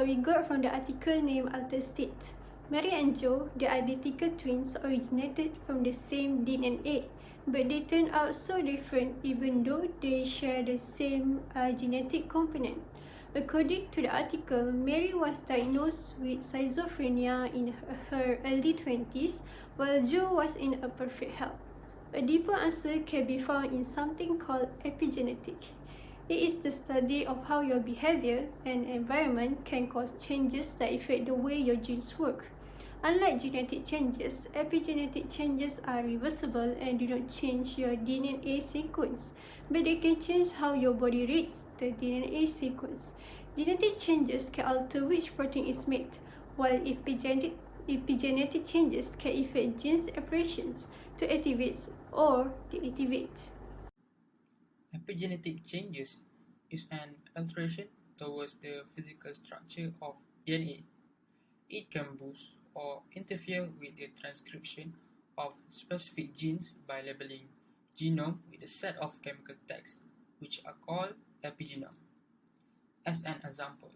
what we got from the article named Altered State. Mary and Joe, the identical twins, originated from the same DNA, but they turned out so different even though they share the same genetic component. According to the article, Mary was diagnosed with schizophrenia in her early 20s, while Joe was in a perfect health. A deeper answer can be found in something called epigenetic. It is the study of how your behavior and environment can cause changes that affect the way your genes work. Unlike genetic changes, epigenetic changes are reversible and do not change your DNA sequence, but they can change how your body reads the DNA sequence. Genetic changes can alter which protein is made, while epigenetic changes can affect genes expressions to activate or deactivate. Epigenetic changes is an alteration towards the physical structure of DNA. It can boost or interfere with the transcription of specific genes by labeling genome with a set of chemical tags, which are called epigenome. As an example,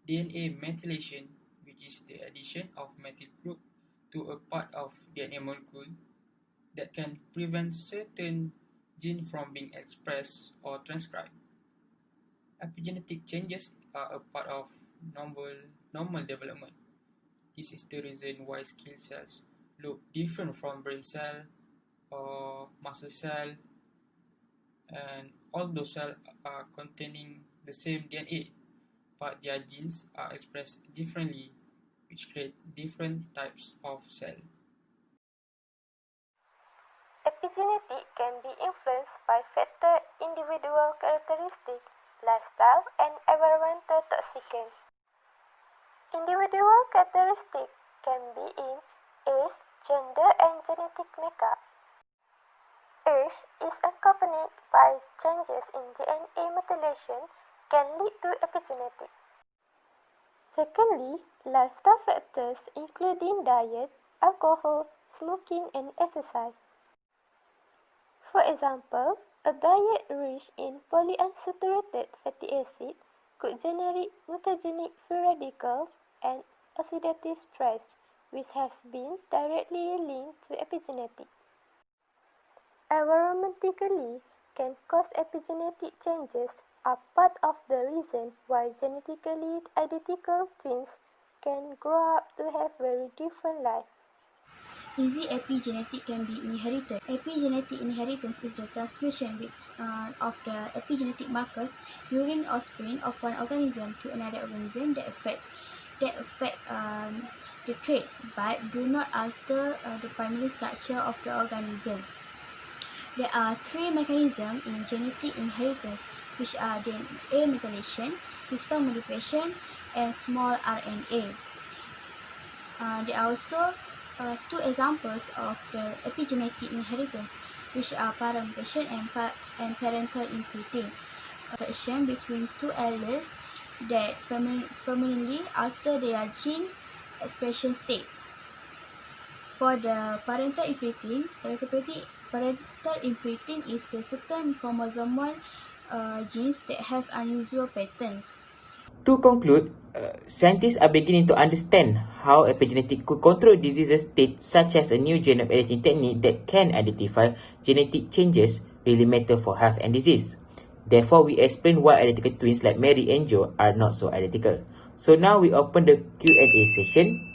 DNA methylation, which is the addition of methyl group to a part of DNA molecule that can prevent certain genes from being expressed or transcribed. Epigenetic changes are a part of normal development. This is the reason why skin cells look different from brain cell or muscle cell, and all those cells are containing the same DNA, but their genes are expressed differently, which create different types of cell. Epigenetic can be influenced by factors individual characteristics, lifestyle, and environmental toxicants. Individual characteristics can be in age, gender, and genetic makeup. Age is accompanied by changes in DNA methylation can lead to epigenetic. Secondly, lifestyle factors including diet, alcohol, smoking, and exercise. For example, a diet rich in polyunsaturated fatty acid could generate mutagenic free radicals and oxidative stress, which has been directly linked to epigenetic. Environmentally can cause epigenetic changes are part of the reason why genetically identical twins can grow up to have very different lives. Is epigenetic can be inherited? Epigenetic inheritance is the transmission of the epigenetic markers, urine or spleen of one organism to another organism that affect the traits but do not alter the primary structure of the organism. There are three mechanisms in genetic inheritance, which are DNA methylation, histone modification, and small RNA. There are also two examples of the epigenetic inheritance, which are parentation and parental imprinting, interaction between two alleles that permanently alter their gene expression state. For the parental imprinting is the certain chromosomal genes that have unusual patterns. To conclude, scientists are beginning to understand how epigenetic could control diseases states such as a new genome editing technique that can identify genetic changes really matter for health and disease. Therefore, we explain why identical twins like Mary and Joe are not so identical. So now we open the Q&A session.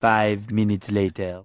Five minutes later.